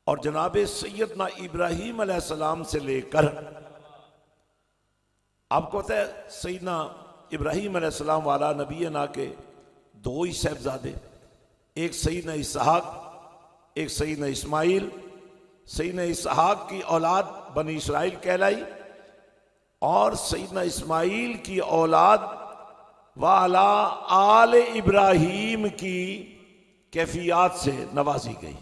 और जनाब सैयदना इब्राहीम अलैहिस्सलाम से लेकर, आपको पता है सैयदना इब्राहीम अलैहिस्सलाम वाला नबी ना के दो ही साहबजादे, एक सैयदना इसहाक, एक सैयदना इस्माइल। सैयदना इसहाक की औलाद बनी इसराइल कहलाई और सैयदना इस्माइल की औलाद वाला आल इब्राहीम की कैफियत से नवाजी गई।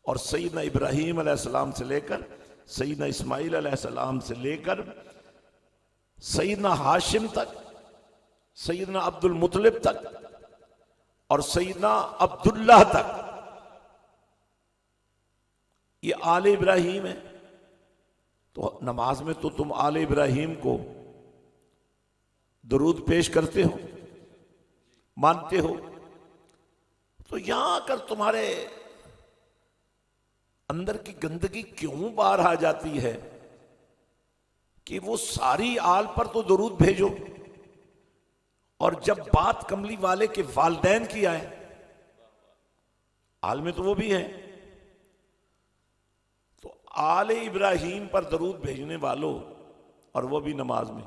और सैयदना इब्राहीम अलैहिस्सलाम से लेकर सैयदना इस्माइल अलैहिस्सलाम से लेकर सैयदना हाशिम तक, सैयदना अब्दुल मुत्तलिब तक और सैयदना अब्दुल्लाह तक, ये आले इब्राहीम है। तो नमाज में तो तुम आले इब्राहीम को दरूद पेश करते हो, मानते हो, तो यहां अगर तुम्हारे अंदर की गंदगी क्यों बाहर आ जाती है कि वो सारी आल पर तो दरूद भेजो, और जब बात कमली वाले के वालदैन की आए, आल में तो वो भी हैं, तो आले इब्राहीम पर दरूद भेजने वालों, और वो भी नमाज में।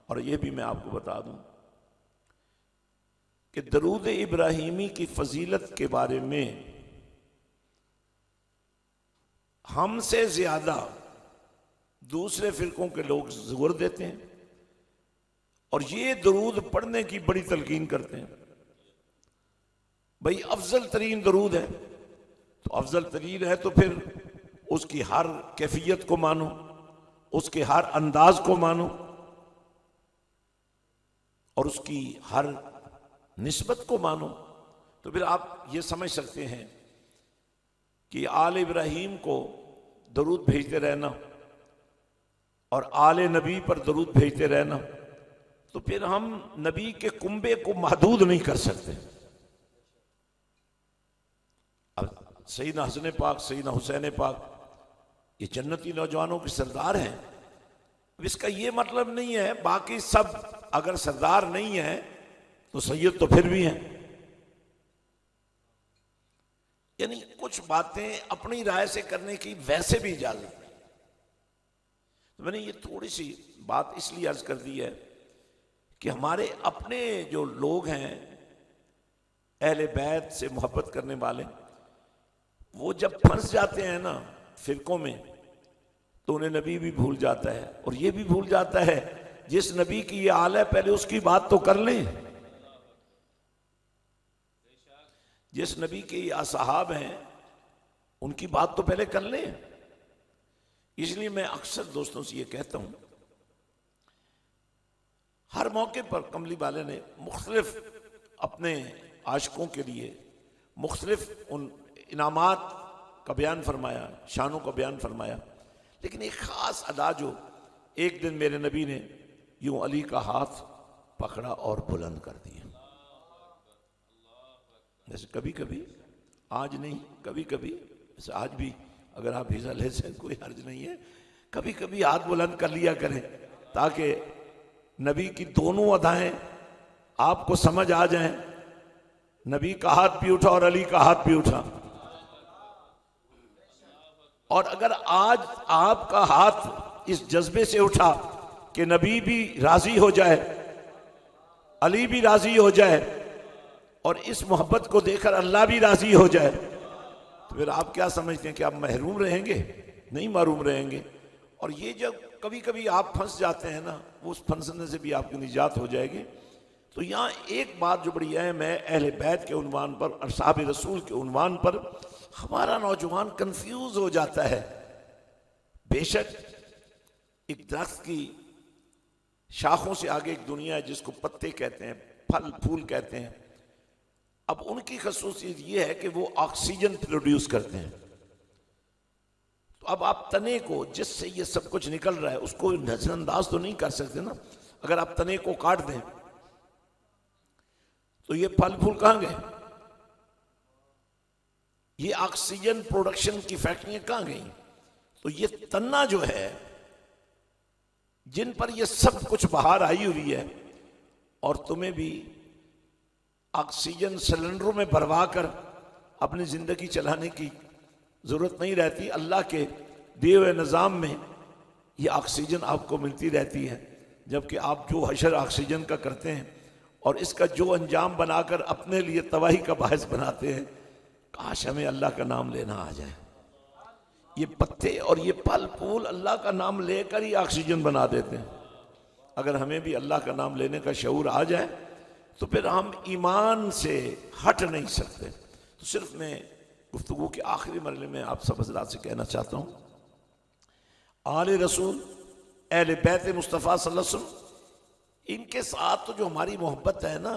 और ये भी मैं आपको बता दूं कि दरूद इब्राहीमी की फजीलत के बारे में हमसे ज्यादा दूसरे फिरकों के लोग जोर देते हैं और ये दरूद पढ़ने की बड़ी तलकीन करते हैं। भाई अफजल तरीन दरूद है, तो अफजल तरीन है तो फिर उसकी हर कैफियत को मानो, उसके हर अंदाज को मानो और उसकी हर निस्बत को मानो। तो फिर आप ये समझ सकते हैं कि आल इब्राहीम को दरूद भेजते रहना और आले नबी पर दरूद भेजते रहना, तो फिर हम नबी के कुंबे को महदूद नहीं कर सकते। अब सैयदना हसन पाक, सैयदना हुसैन पाक, ये जन्नती नौजवानों के सरदार हैं। अब इसका ये मतलब नहीं है बाकी सब अगर सरदार नहीं है तो सैयद तो फिर भी हैं। यानी कुछ बातें अपनी राय से करने की वैसे भी इजाजत नहीं। तो मैंने ये थोड़ी सी बात इसलिए अर्ज कर दी है कि हमारे अपने जो लोग हैं अहले बैत से मोहब्बत करने वाले, वो जब फंस जाते हैं ना फिरकों में, तो उन्हें नबी भी भूल जाता है और ये भी भूल जाता है जिस नबी की ये आल है पहले उसकी बात तो कर लें। जिस नबी के ये असहाब हैं उनकी बात तो पहले कर लें। इसलिए मैं अक्सर दोस्तों से ये कहता हूं, हर मौके पर कमली वाले ने मुख्तलिफ अपने आशिकों के लिए मुख्तलिफ उन इनामात का बयान फरमाया, शानों का बयान फरमाया, लेकिन एक खास अदा जो एक दिन मेरे नबी ने यूं अली का हाथ पकड़ा और बुलंद कर दिया। जैसे कभी कभी, आज नहीं कभी कभी, जैसे आज भी अगर आप हिस्सा ले सकें कोई हर्ज नहीं है, कभी कभी हाथ बुलंद कर लिया करें ताकि नबी की दोनों अदाएं आपको समझ आ जाएं। नबी का हाथ भी उठा और अली का हाथ भी उठा। और अगर आज आपका हाथ इस जज्बे से उठा कि नबी भी राजी हो जाए, अली भी राजी हो जाए और इस मोहब्बत को देखकर अल्लाह भी राजी हो जाए, तो फिर आप क्या समझते हैं कि आप महरूम रहेंगे? नहीं महरूम रहेंगे। और ये जब कभी कभी आप फंस जाते हैं ना, वो उस फंसने से भी आपकी निजात हो जाएगी। तो यहाँ एक बात जो बड़ी अहम है, अहले बैत के उन्वान पर और साहब रसूल के उन्वान पर हमारा नौजवान कंफ्यूज हो जाता है। बेशक एक दरख्त की शाखों से आगे एक दुनिया है जिसको पत्ते कहते हैं, फल फूल कहते हैं। अब उनकी खसूसियत ये है कि वो ऑक्सीजन प्रोड्यूस करते हैं। तो अब आप तने को, जिससे ये सब कुछ निकल रहा है, उसको नजरअंदाज तो नहीं कर सकते ना। अगर आप तने को काट दें तो ये फल फूल कहां गए? ये ऑक्सीजन प्रोडक्शन की फैक्ट्रियां कहां गई? तो ये तना जो है जिन पर ये सब कुछ बाहर आई हुई है, और तुम्हें भी ऑक्सीजन सिलेंडरों में भरवा कर अपनी जिंदगी चलाने की ज़रूरत नहीं रहती। अल्लाह के दिए हुए निज़ाम में ये ऑक्सीजन आपको मिलती रहती है, जबकि आप जो हशर ऑक्सीजन का करते हैं और इसका जो अंजाम बनाकर अपने लिए तबाही का बायस बनाते हैं, काश हमें अल्लाह का नाम लेना आ जाए। ये पत्ते और ये फल फूल अल्लाह का नाम लेकर ही ऑक्सीजन बना देते हैं। अगर हमें भी अल्लाह का नाम लेने का शऊर आ जाए तो फिर हम ईमान से हट नहीं सकते। तो सिर्फ मैं गुफ्तगू के आखिरी मरले में आप सब हज़रात से कहना चाहता हूँ, आले रसूल अहले बैत मुस्तफ़ा सल्लल्लाहु अलैहि वसल्लम, इनके साथ तो जो हमारी मोहब्बत है ना,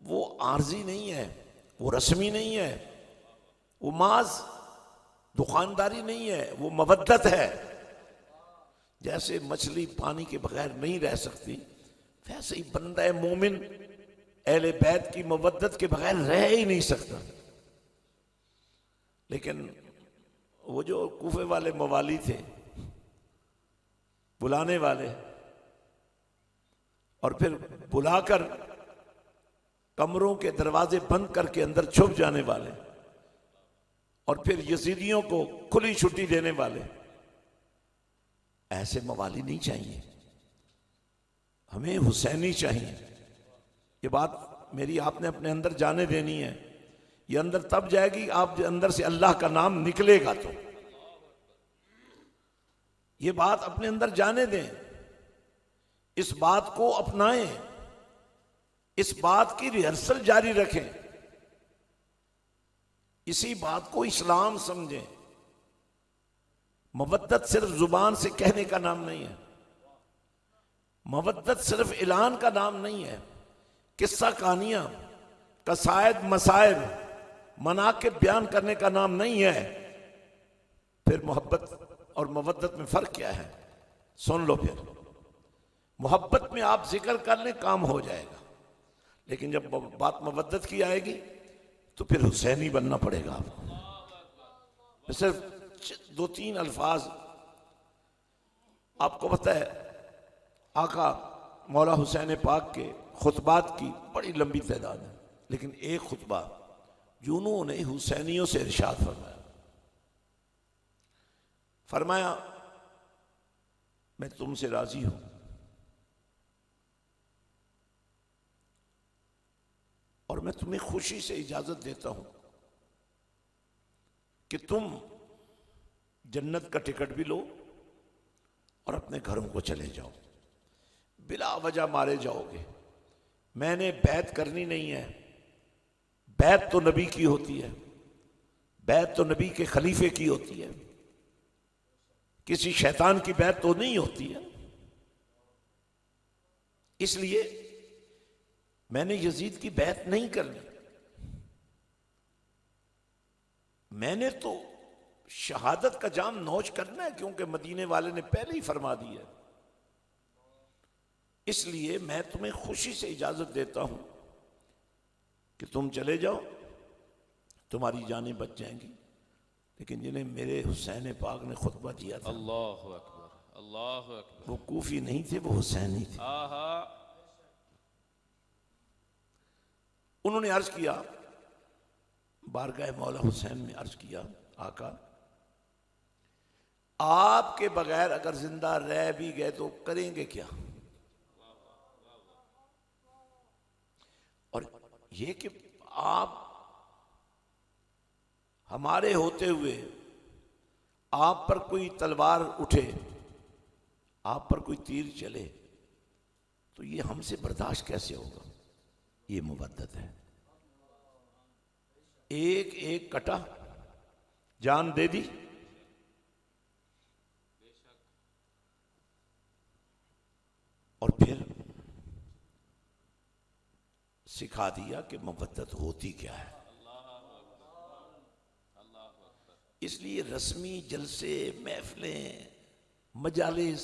वो आर्जी नहीं है, वो रस्मी नहीं है, वो माज दुकानदारी नहीं है, वो मवद्दत है। जैसे मछली पानी के बगैर नहीं रह सकती, वैसे ही बंदा मोमिन अहले बैत की मवद्दत के बगैर रह ही नहीं सकता। लेकिन वो जो कूफे वाले मवाली थे, बुलाने वाले, और फिर बुलाकर कमरों के दरवाजे बंद करके अंदर छुप जाने वाले, और फिर यजीदियों को खुली छुट्टी देने वाले, ऐसे मवाली नहीं चाहिए, हमें हुसैनी चाहिए। ये बात मेरी आपने अपने अंदर जाने देनी है। ये अंदर तब जाएगी आप अंदर से अल्लाह का नाम निकलेगा तो। ये बात अपने अंदर जाने दें, इस बात को अपनाएं, इस बात की रिहर्सल जारी रखें, इसी बात को इस्लाम समझें। मवद्दत सिर्फ जुबान से कहने का नाम नहीं है, मवद्दत सिर्फ ऐलान का नाम नहीं है। किस्सा कहानियां, कसायद मसायब, मना के बयान करने का नाम नहीं है। फिर मोहब्बत और मवद्दत में फर्क क्या है, सुन लो। फिर मोहब्बत में आप जिक्र कर लें, काम हो जाएगा, लेकिन जब बात मवद्दत की आएगी तो फिर हुसैनी बनना पड़ेगा आपको। सिर्फ 2-3 अल्फाज आपको पता है, आका मौला हुसैन पाक के खुतबात की बड़ी लंबी तादाद है, लेकिन एक खुतबा जो उन्होंने हुसैनियों से इरशाद फरमाया, मैं तुमसे राजी हूं और मैं तुम्हें खुशी से इजाजत देता हूं कि तुम जन्नत का टिकट भी लो और अपने घरों को चले जाओ। बिला वजह मारे जाओगे, मैंने बैत करनी नहीं है। बैत तो नबी की होती है, बैत तो नबी के खलीफे की होती है, किसी शैतान की बैत तो नहीं होती है। इसलिए मैंने यजीद की बैत नहीं करनी, मैंने तो शहादत का जाम नौश करना है, क्योंकि मदीने वाले ने पहले ही फरमा दिया। इसलिए मैं तुम्हें खुशी से इजाजत देता हूं कि तुम चले जाओ, तुम्हारी जानें बच जाएंगी। लेकिन जिन्हें मेरे हुसैन पाक ने खुतबा दिया था, अल्लाहु अकबर, अल्लाहु अकबर, वो कूफी नहीं थे, वो हुसैनी थे। उन्होंने अर्ज किया, बारगाह मौला हुसैन में अर्ज किया, आका आपके बगैर अगर जिंदा रह भी गए तो करेंगे क्या। और ये कि आप हमारे होते हुए आप पर कोई तलवार उठे, आप पर कोई तीर चले, तो ये हमसे बर्दाश्त कैसे होगा। ये मुवद्दत है। एक एक कटा जान दे दी, और फिर सिखा दिया कि मुवद्दत होती क्या है। इसलिए रस्मी जलसे, महफिलें, मजालिस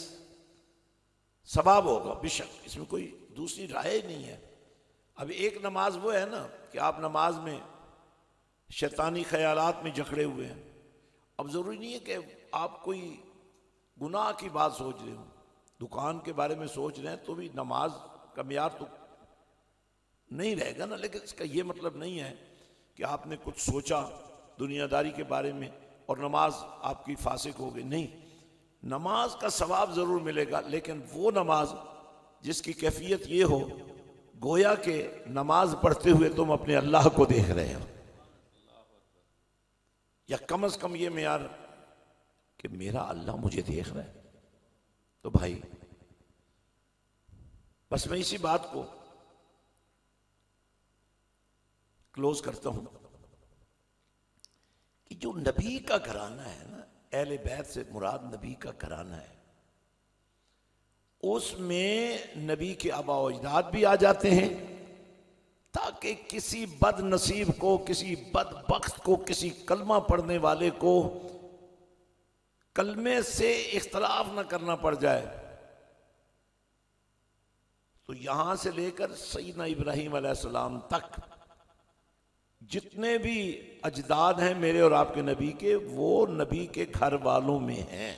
सवाब होगा बेशक, इसमें कोई दूसरी राय नहीं है। अब एक नमाज वो है ना कि आप नमाज में शैतानी ख्यालात में जकड़े हुए हैं। अब ज़रूरी नहीं है कि आप कोई गुनाह की बात सोच रहे हो, दुकान के बारे में सोच रहे हैं तो भी नमाज का मियार तो नहीं रहेगा ना। लेकिन इसका ये मतलब नहीं है कि आपने कुछ सोचा दुनियादारी के बारे में और नमाज आपकी फासिक हो गई, नहीं। नमाज का सवाब ज़रूर मिलेगा, लेकिन वो नमाज जिसकी कैफियत ये हो गोया के नमाज पढ़ते हुए तुम अपने अल्लाह को देख रहे हो, या कम से कम ये मेयार कि मेरा अल्लाह मुझे देख रहा है। तो भाई बस मैं इसी बात को क्लोज करता हूं कि जो नबी का घराना है ना, अहले बैत से मुराद नबी का घराना है, उसमें नबी के आबा व अजदाद भी आ जाते हैं, ताकि किसी बदनसीब को, किसी बदबख्त को, किसी कलमा पढ़ने वाले को कलमे से इख्तलाफ न करना पड़ जाए। तो यहां से लेकर सैयदना इब्राहीम अलैहिस्सलाम तक जितने भी अजदाद हैं मेरे और आपके नबी के, वो नबी के घर वालों में हैं।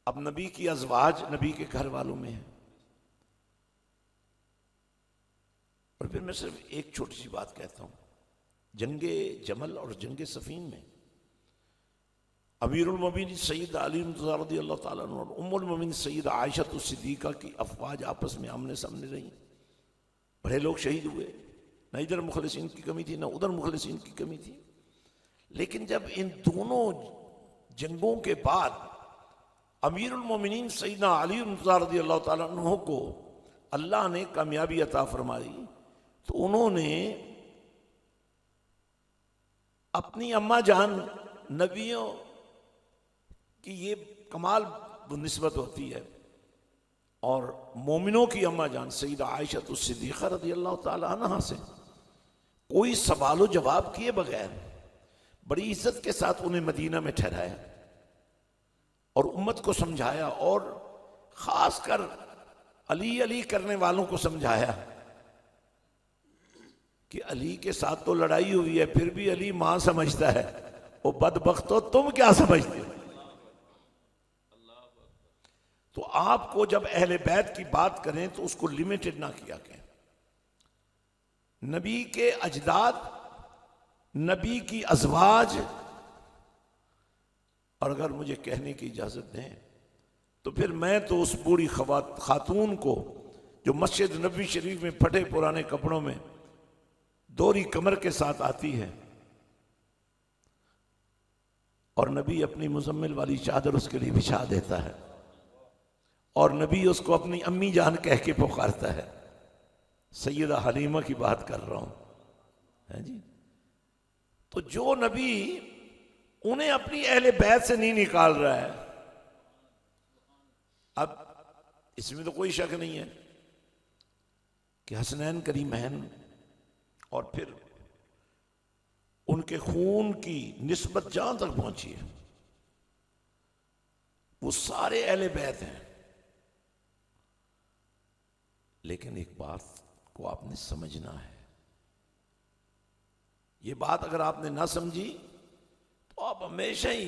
अब नबी की अज़वाज नबी के घर वालों में है। और फिर मैं सिर्फ एक छोटी सी बात कहता हूं, जंगे जमल और जंगे सफीन में अमीरुल मोमिनीन सैयद अली रज़ियल्लाहु ताला अन्हु और उम्मुल मोमिनीन सैयद आयशा सिद्दीक़ा की अफवाज आपस में आमने सामने रही। बड़े लोग शहीद हुए, न इधर मुखलिसीन की कमी थी, न उधर मुखलिसीन की कमी थी। लेकिन जब इन दोनों जंगों के बाद अमीरुल मोमिनीन सैयदना अली रज़ियल्लाहु ताला अन्हु को अल्लाह ने कामयाबी अता फरमाई, तो उन्होंने अपनी अम्मा जान, नबियों की ये कमाल निस्बत होती है, और मोमिनों की अम्मा जान सैयदा आयशा सिद्दीक़ा रज़ियल्लाहु ताला अन्हा से कोई सवाल जवाब किए बगैर बड़ी इज्जत के साथ उन्हें मदीना में ठहराया और उम्मत को समझाया, और खासकर अली अली करने वालों को समझाया कि अली के साथ तो लड़ाई हुई है, फिर भी अली मां समझता है, वो बदबख्तो तुम क्या समझते हो। तो आपको जब अहले बैत की बात करें तो उसको लिमिटेड ना किया करें। नबी के अजदाद, नबी की अज़वाज, और अगर मुझे कहने की इजाजत दें तो फिर मैं तो उस बूढ़ी खातून को जो मस्जिद नबी शरीफ में फटे पुराने कपड़ों में दोहरी कमर के साथ आती है और नबी अपनी मुजम्मिल वाली चादर उसके लिए बिछा देता है और नबी उसको अपनी अम्मी जान कह के पुकारता है, सैयदा हलीमा की बात कर रहा हूं, है जी। तो जो नबी उन्हें अपनी अहले बैत से नहीं निकाल रहा है, अब इसमें तो कोई शक नहीं है कि हसनैन करीमैन और फिर उनके खून की निस्बत जहां तक पहुंची है वो सारे अहले बैत हैं। लेकिन एक बात को आपने समझना है, ये बात अगर आपने ना समझी तो आप हमेशा ही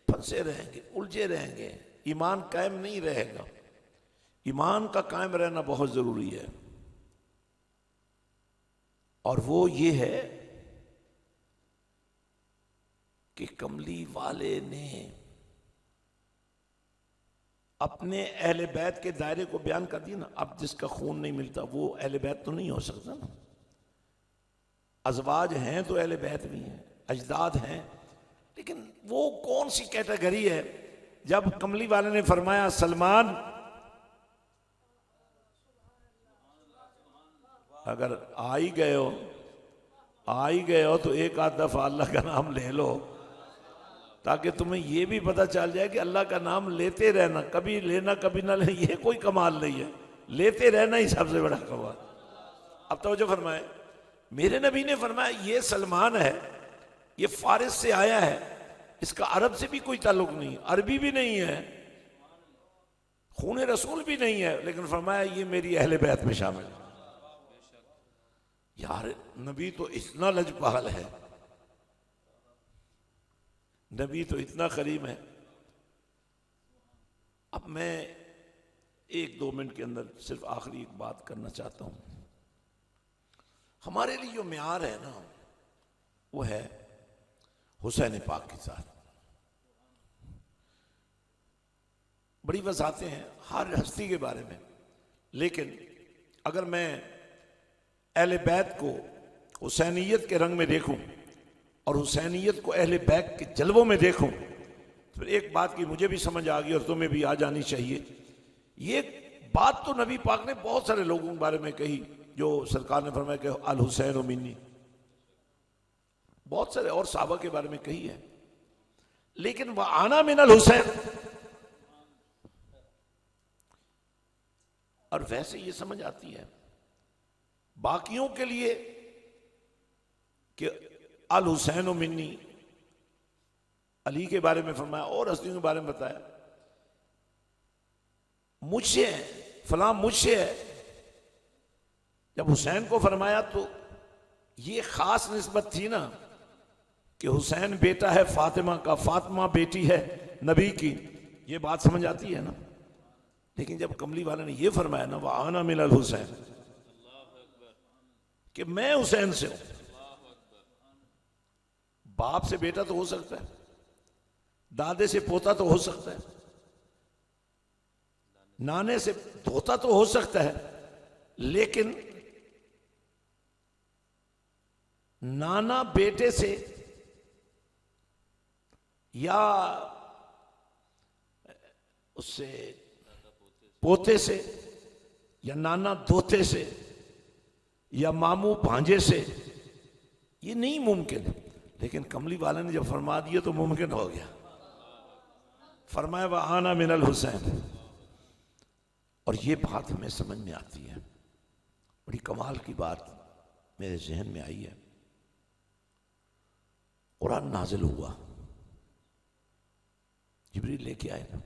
फंसे रहेंगे, उलझे रहेंगे, ईमान कायम नहीं रहेगा। ईमान का कायम रहना बहुत जरूरी है, और वो ये है कि कमली वाले ने अपने अहले बैत के दायरे को बयान कर दिया ना। अब जिसका खून नहीं मिलता वो अहले बैत तो नहीं हो सकता ना। अज़वाज हैं तो अहले बैत भी हैं, अजदाद हैं, लेकिन वो कौन सी कैटेगरी है। जब कमली वाले ने फरमाया सलमान अगर आ ही गए हो तो एक आध दफा अल्लाह का नाम ले लो, ताकि तुम्हें यह भी पता चल जाए कि अल्लाह का नाम लेते रहना, कभी लेना कभी ना लेना, यह कोई कमाल नहीं है, लेते रहना ही सबसे बड़ा कमाल। अब तो जो फरमाए, मेरे नबी ने फरमाया ये सलमान है, ये फारिस से आया है, इसका अरब से भी कोई ताल्लुक नहीं, अरबी भी नहीं है, खून रसूल भी नहीं है, लेकिन फरमाया ये मेरी अहले बैत में शामिल है। यार नबी तो इतना लजपाल है, नबी तो इतना करीम है। अब मैं 1-2 मिनट के अंदर सिर्फ आखिरी एक बात करना चाहता हूं। हमारे लिए जो म्यार है ना, वो है हुसैन पाक के साथ। बड़ी वजाहतें हैं हर हस्ती के बारे में, लेकिन अगर मैं अहले बैत को हुसैनियत के रंग में देखूं और हुसैनियत को अहले बैत के जलवों में देखूं, तो फिर एक बात की मुझे भी समझ आ गई और तुम्हें भी आ जानी चाहिए। ये बात तो नबी पाक ने बहुत सारे लोगों के बारे में कही, जो सरकार ने फरमाया कि अल हुसैन मिन्नी, बहुत सारे और साहबा के बारे में कही है, लेकिन वह आना मिनल हुसैन, और वैसे ये समझ आती है बाकियों के लिए कि अल हुसैन मिन्नी, अली के बारे में फरमाया और हस्तियों के बारे में बताया, मुझसे है फलां मुझसे है। जब हुसैन को फरमाया तो ये खास निस्बत थी ना कि हुसैन बेटा है फातिमा का, फातिमा बेटी है नबी की, ये बात समझ आती है ना। लेकिन जब कमली वाले ने ये फरमाया ना वह आना मिनल हुसैन, कि मैं हुसैन से हूं, बाप से बेटा तो हो सकता है, दादे से पोता तो हो सकता है, नाने से धोता तो हो सकता है, लेकिन नाना बेटे से या उससे पोते से या नाना धोते से या मामू भांजे से, ये नहीं मुमकिन है। लेकिन कमली वाले ने जब फरमा दिया तो मुमकिन हो गया। फरमाया वह आना मिनल हुसैन, और ये बात हमें समझ में आती है। बड़ी कमाल की बात मेरे जहन में आई है। कुरान नाजिल हुआ, जिब्रील लेके आए ना,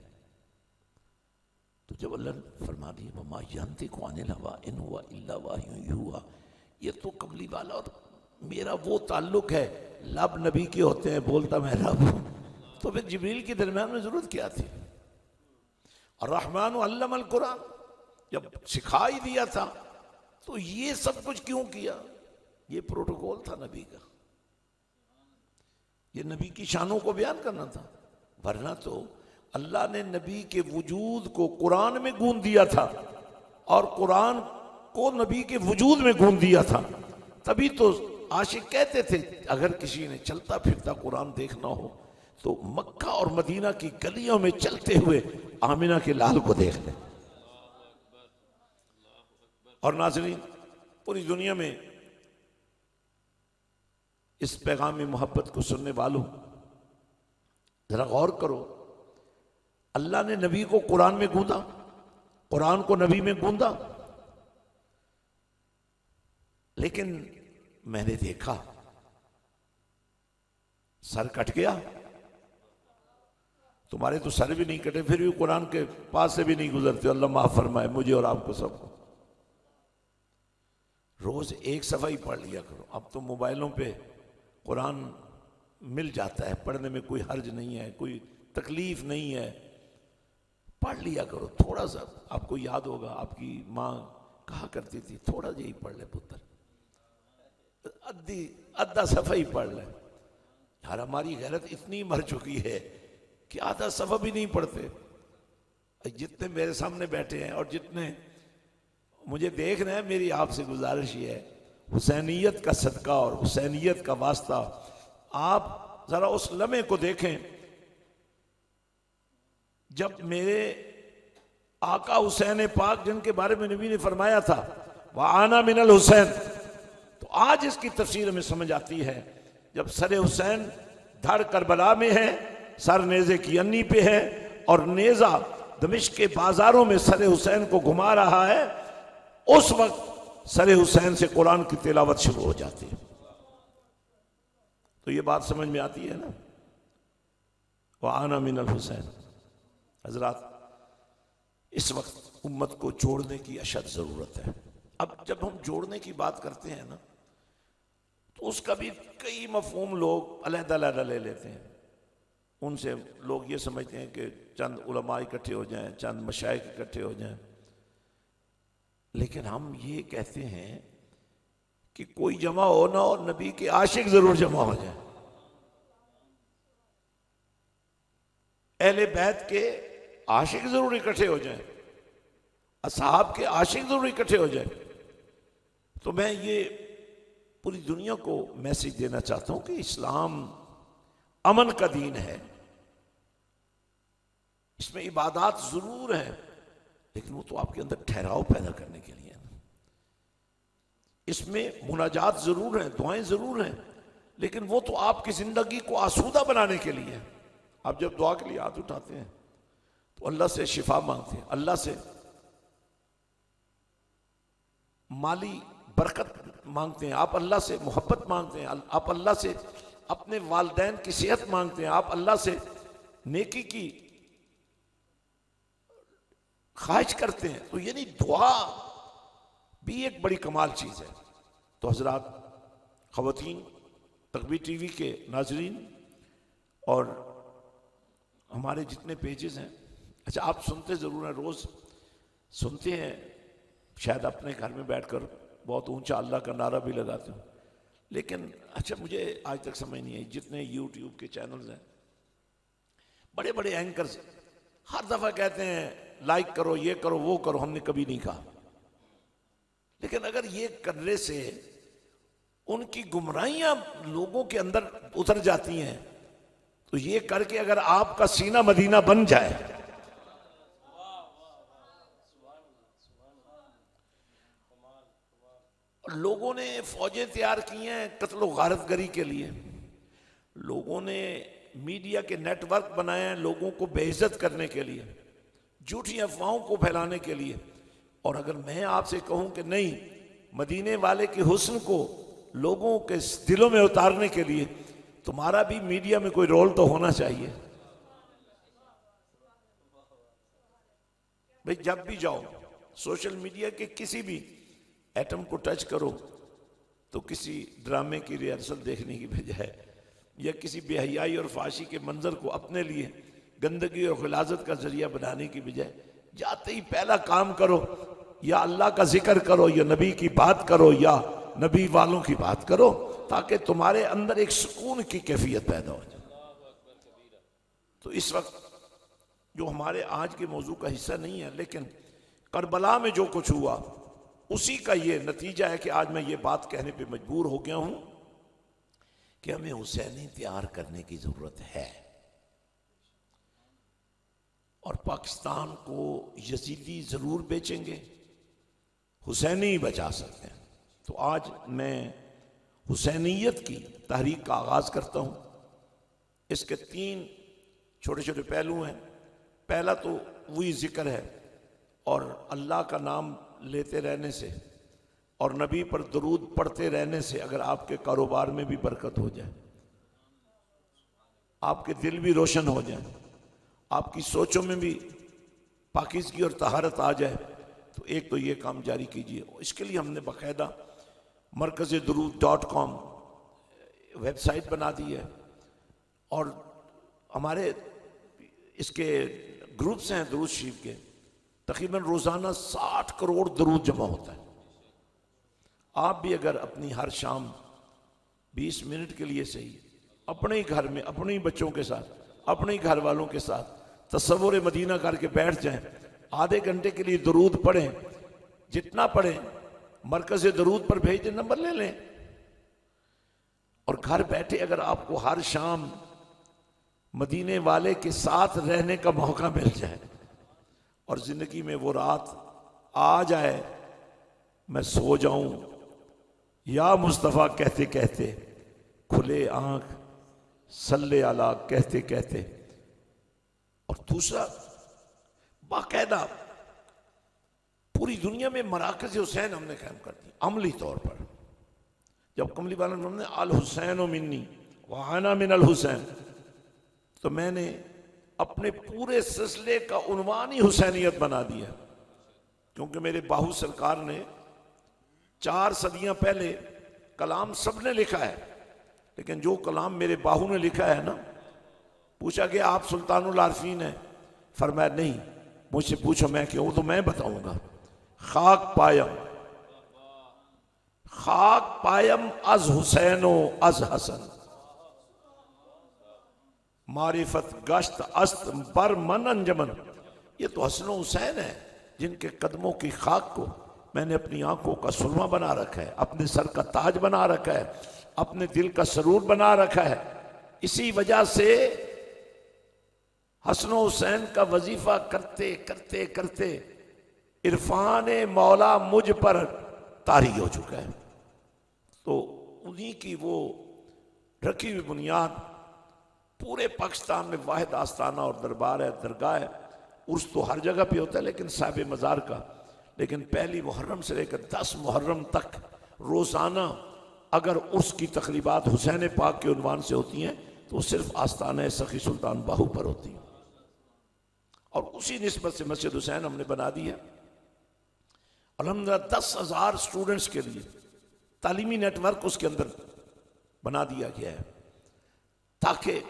तो जब अल्लाह ने फरमा दिया वमा यंतिकु अनिल हवा इन हुवा इल्ला वह्युन युहा, ये तो कमली वाला और मेरा वो ताल्लुक है, लब नबी के होते हैं, बोलता मैं रब हूं, तो फिर जिब्रील के दरमियान में जरूरत क्या थी। और रहमान अल्लम अल कुरान, जब सिखा ही दिया था तो ये सब कुछ क्यों किया। ये प्रोटोकॉल था नबी का, ये नबी की शानों को बयान करना था। वरना तो अल्लाह ने नबी के वजूद को कुरान में गूंद दिया था और कुरान को नबी के वजूद में गूंद दिया था। तभी तो आशिक कहते थे अगर किसी ने चलता फिरता कुरान देखना हो तो मक्का और मदीना की गलियों में चलते हुए आमिना के लाल को देख ले। और नाज़रीन, पूरी दुनिया में इस पैगाम में मोहब्बत को सुनने वालों, जरा गौर करो, अल्लाह ने नबी को कुरान में गूंदा, कुरान को नबी में गूंदा, लेकिन मैंने देखा सर कट गया। तुम्हारे तो सर भी नहीं कटे, फिर भी कुरान के पास से भी नहीं गुजरते। अल्लाह माफ फरमाए मुझे और आपको सबको। रोज एक सफा ही पढ़ लिया करो। अब तो मोबाइलों पे कुरान मिल जाता है, पढ़ने में कोई हर्ज नहीं है, कोई तकलीफ नहीं है, पढ़ लिया करो थोड़ा सा। आपको याद होगा आपकी माँ कहा करती थी थोड़ा यही पढ़ ले पुत्र, आधा सफा ही पढ़ ले। यार हमारी गैरत इतनी मर चुकी है कि आधा सफा भी नहीं पढ़ते। जितने मेरे सामने बैठे हैं और जितने मुझे देख रहे हैं, मेरी आपसे गुजारिश ये है, हुसैनियत का सदका और हुसैनियत का वास्ता, आप जरा उस लम्हे को देखें जब मेरे आका हुसैन पाक, जिनके बारे में नबी ने फरमाया था वह आना मिनल हुसैन, तो आज इसकी तफसीर हमें समझ आती है। जब सर हुसैन धड़ करबला में है, सर नेज़े की अन्नी पे है और नेज़ा दमिश्क के बाजारों में सर हुसैन को घुमा रहा है, उस वक्त सर हुसैन से कुरान की तिलावत शुरू हो जाती है। तो ये बात समझ में आती है ना, वह आना मिनल हुसैन। हजरात, इस वक्त उम्मत को जोड़ने की अशद जरूरत है। अब जब हम जोड़ने की बात करते हैं ना, तो उसका भी कई मफहूम लोग अलग-अलग ले लेते हैं। उनसे लोग ये समझते हैं कि चंद उलमा इकट्ठे हो जाएं, चंद मशाइख इकट्ठे हो जाएं, लेकिन हम ये कहते हैं कि कोई जमा हो ना और नबी के आशिक जरूर जमा हो जाए, अहले बैत के आशिक जरूर इकट्ठे हो जाए, असहाब के आशिक जरूर इकट्ठे हो जाए। तो मैं ये पूरी दुनिया को मैसेज देना चाहता हूं कि इस्लाम अमन का दीन है, इसमें इबादत जरूर है, लेकिन वो तो आपके अंदर ठहराव पैदा करने के लिए है। इसमें मुनाजात जरूर है, दुआएं जरूर हैं, लेकिन वो तो आपकी जिंदगी को आसूदा बनाने के लिए है। आप जब दुआ के लिए हाथ उठाते हैं तो अल्लाह से शिफा मांगते हैं, अल्लाह से माली बरकत मांगते हैं, आप अल्लाह से मोहब्बत मांगते हैं, आप अल्लाह से अपने वालिदैन की सेहत मांगते हैं, आप अल्लाह से नेकी की ख्वाहिश करते हैं। तो यानी दुआ भी एक बड़ी कमाल चीज है। तो हजरात, खवातीन, तकबीर टीवी के नाजरीन और हमारे जितने पेजेस हैं, अच्छा आप सुनते जरूर हैं, रोज सुनते हैं, शायद अपने घर में बैठकर बहुत ऊंचा अल्लाह का नारा भी लगाते हो, लेकिन अच्छा मुझे आज तक समझ नहीं आई, जितने यूट्यूब के चैनल्स हैं, बड़े बड़े एंकर्स हर दफा कहते हैं लाइक करो, ये करो, वो करो, हमने कभी नहीं कहा। लेकिन अगर ये करने से उनकी गुमराहियां लोगों के अंदर उतर जाती हैं, तो ये करके अगर आपका सीना मदीना बन जाए, लोगों ने फौजें तैयार की हैं कत्ल गारतगरी के लिए, लोगों ने मीडिया के नेटवर्क बनाए हैं लोगों को बेइज्जत करने के लिए, झूठी अफवाहों को फैलाने के लिए। और अगर मैं आपसे कहूं कि नहीं, मदीने वाले के हुस्न को लोगों के दिलों में उतारने के लिए तुम्हारा भी मीडिया में कोई रोल तो होना चाहिए। भाई जब भी जाओ सोशल मीडिया के किसी भी एटम को टच करो तो किसी ड्रामे की रिहर्सल देखने की बजाय या किसी बेहयाई और फाशी के मंजर को अपने लिए गंदगी और खिलाजत का जरिया बनाने की बजाय जाते ही पहला काम करो, या अल्लाह का जिक्र करो, या नबी की बात करो, या नबी वालों की बात करो, ताकि तुम्हारे अंदर एक सुकून की कैफियत पैदा हो जाए। तो इस वक्त जो हमारे आज के मौजू का हिस्सा नहीं है, लेकिन करबला में जो कुछ हुआ उसी का ये नतीजा है कि आज मैं ये बात कहने पे मजबूर हो गया हूं कि हमें हुसैनी तैयार करने की जरूरत है, और पाकिस्तान को यजीदी जरूर बेचेंगे, हुसैनी ही बचा सकते हैं। तो आज मैं हुसैनियत की तहरीक का आगाज करता हूं। इसके 3 छोटे छोटे पहलू हैं। पहला तो वही जिक्र है, और अल्लाह का नाम लेते रहने से और नबी पर दरूद पढ़ते रहने से अगर आपके कारोबार में भी बरकत हो जाए, आपके दिल भी रोशन हो जाए, आपकी सोचों में भी पाकीज़गी और तहारत आ जाए, तो एक तो ये काम जारी कीजिए। इसके लिए हमने बाकायदा markaz-e-durood.com वेबसाइट बना दी है, और हमारे इसके ग्रुप्स हैं दुरूद शरीफ के, तकरीबन रोज़ाना 60 करोड़ दरूद जमा होता है। आप भी अगर अपनी हर शाम 20 मिनट के लिए सही अपने ही घर में अपने ही बच्चों के साथ, अपने ही घर वालों के साथ तसव्वुर मदीना करके बैठ जाएं, आधे घंटे के लिए दरूद पढ़ें, जितना पढ़ें मरकज़-ए-दुरूद पर भेज दें, नंबर ले लें, और घर बैठे अगर आपको हर शाम मदीने वाले के साथ रहने का मौका मिल जाए और जिंदगी में वो रात आ जाए, मैं सो जाऊं या मुस्तफ़ा कहते कहते, खुले आंख सल्ले अला कहते कहते। और दूसरा, बाकायदा पूरी दुनिया में मराकज़ हुसैन हमने कायम कर दी अमली तौर पर। जब कमली वाला ने अल हुसैन मिन्नी व अना मिन अल हुसैन, तो मैंने अपने पूरे सिलसिले का उन्वान ही हुसैनियत बना दिया, क्योंकि मेरे बाहू सरकार ने 4 सदियां पहले कलाम सबने लिखा है, लेकिन जो कलाम मेरे बाहू ने लिखा है ना, पूछा कि आप सुल्तानुल आरफीन हैं, फरमाया नहीं, मुझसे पूछो मैं क्यों, तो मैं बताऊंगा। खाक पाया खाक पायम अज हुसैनो अज हसन, मारिफत गश्त अस्त पर मन अंजमन। ये तो हसन हुसैन है जिनके कदमों की खाक को मैंने अपनी आंखों का सुरमा बना रखा है, अपने सर का ताज बना रखा है, अपने दिल का सरूर बना रखा है। इसी वजह से हसन हुसैन का वजीफा करते करते करते इरफान मौला मुझ पर तारी हो चुका है। तो उन्हीं की वो रखी हुई बुनियाद पूरे पाकिस्तान में वाहिद आस्थाना और दरबार है, दरगाह है। उर्स तो हर जगह पे होता है लेकिन साहिब मज़ार का, लेकिन पहली मुहर्रम से लेकर 10 मुहर्रम तक रोज़ाना अगर उर्स की तकरीबात हुसैन पाक के उन्वान से होती हैं तो सिर्फ आस्थाना सखी सुल्तान बाहू पर होती हैं। और उसी निस्बत से मस्जिद हुसैन हमने बना दी है अल्हम्दुलिल्लाह। 10,000 स्टूडेंट्स के लिए तालीमी नेटवर्क उसके अंदर बना दिया गया है ताकि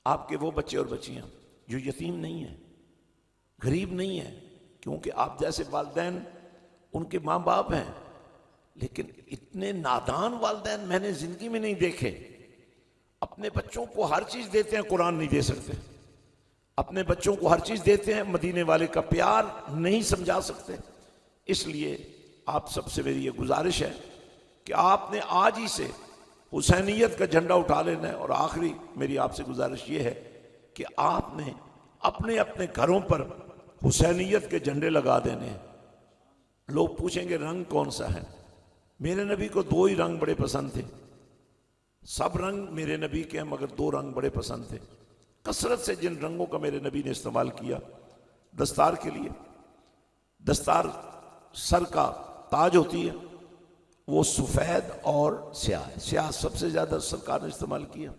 आपके वो बच्चे और बच्चियां जो यतीम नहीं है, गरीब नहीं है, क्योंकि आप जैसे वालिदैन उनके माँ बाप हैं, लेकिन इतने नादान वालिदैन मैंने जिंदगी में नहीं देखे। अपने बच्चों को हर चीज देते हैं, कुरान नहीं दे सकते। अपने बच्चों को हर चीज देते हैं, मदीने वाले का प्यार नहीं समझा सकते। इसलिए आप सबसे मेरी ये गुजारिश है कि आपने आज ही से हुसैनियत का झंडा उठा लेना है। और आखिरी मेरी आपसे गुजारिश ये है कि आपने अपने अपने घरों पर हुसैनियत के झंडे लगा देने हैं। लोग पूछेंगे रंग कौन सा है? मेरे नबी को 2 ही रंग बड़े पसंद थे। सब रंग मेरे नबी के हैं मगर 2 रंग बड़े पसंद थे। कसरत से जिन रंगों का मेरे नबी ने इस्तेमाल किया दस्तार के लिए, दस्तार सर का ताज होती है, वो सफ़ेद और स्याह है। स्याह सबसे ज़्यादा सरकार ने इस्तेमाल किया।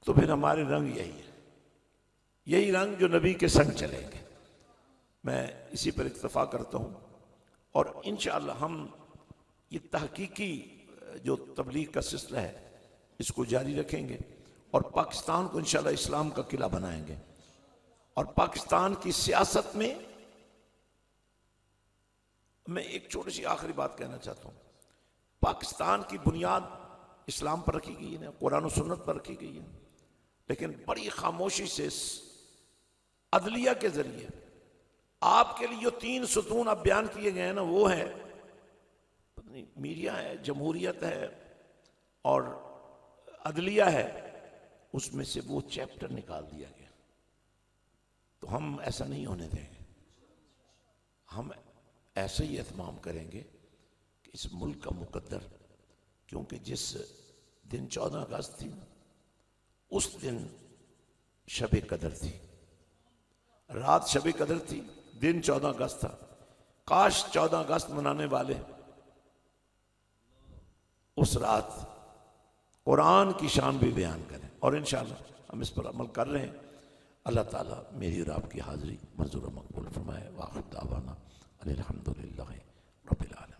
तो फिर हमारे रंग यही है, यही रंग जो नबी के संग चलेंगे। मैं इसी पर इत्तफा करता हूँ और इंशाअल्लाह हम ये तहकीकी जो तबलीग का सिलसिला है इसको जारी रखेंगे और पाकिस्तान को इंशाअल्लाह इस्लाम का किला बनाएंगे। और पाकिस्तान की सियासत में मैं एक छोटी सी आखिरी बात कहना चाहता हूँ। पाकिस्तान की बुनियाद इस्लाम पर रखी गई है, कुरान और सुन्नत पर रखी गई है, लेकिन बड़ी खामोशी से अदलिया के जरिए आपके लिए जो 3 सुतून अब बयान किए गए हैं ना, वो है मीडिया है, जमहूरियत है और अदलिया है, उसमें से वो चैप्टर निकाल दिया गया। तो हम ऐसा नहीं होने देंगे। हम ऐसे ही एहतमाम करेंगे कि इस मुल्क का मुकद्दर, क्योंकि जिस दिन 14 अगस्त थी उस दिन शब कदर थी, रात शब कदर थी, दिन 14 अगस्त था। काश 14 अगस्त मनाने वाले उस रात कुरान की शान भी बयान करें। और इंशाअल्लाह हम इस पर अमल कर रहे हैं। अल्लाह ताला मेरी और आपकी हाजिरी मंजूर मकबूल फरमाए। वाखिर दावाना अनिल हम्दुलिल्लाहि रब्बिल आलमीन।